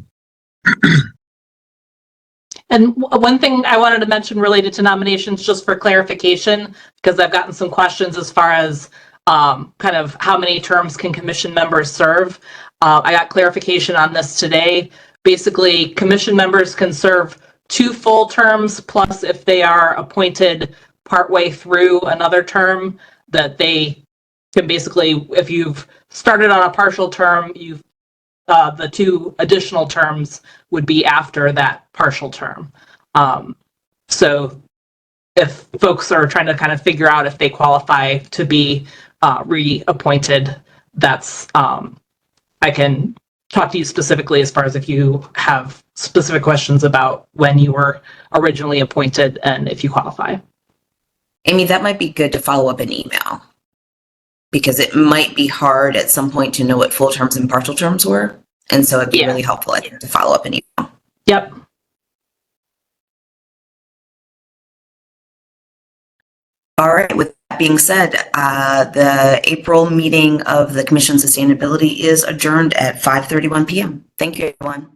Speaker 5: And one thing I wanted to mention related to nominations, just for clarification, because I've gotten some questions as far as kind of how many terms can commission members serve. I got clarification on this today. Basically, commission members can serve 2 full terms, plus if they are appointed partway through another term, that they can basically, if you've started on a partial term, you've the 2 additional terms would be after that partial term. So if folks are trying to kind of figure out if they qualify to be reappointed, that's I can talk to you specifically as far as if you have specific questions about when you were originally appointed and if you qualify.
Speaker 7: Amy, that might be good to follow up an email, because it might be hard at some point to know what full terms and partial terms were. And so it'd be really helpful, I think, to follow up an email.
Speaker 5: Yep.
Speaker 7: All right. With that being said, the April meeting of the Commission on Sustainability is adjourned at 5:31 p.m. Thank you, everyone.